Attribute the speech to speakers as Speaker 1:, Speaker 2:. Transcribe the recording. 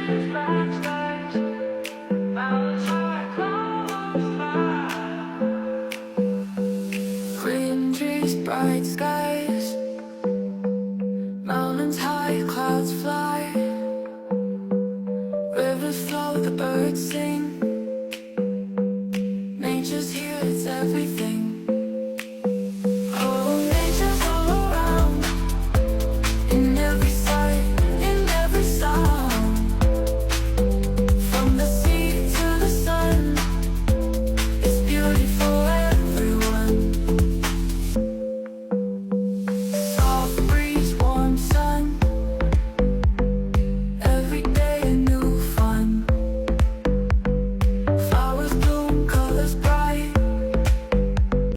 Speaker 1: Green trees, bright skies, mountains high, clouds fly, rivers flow, the birds sing.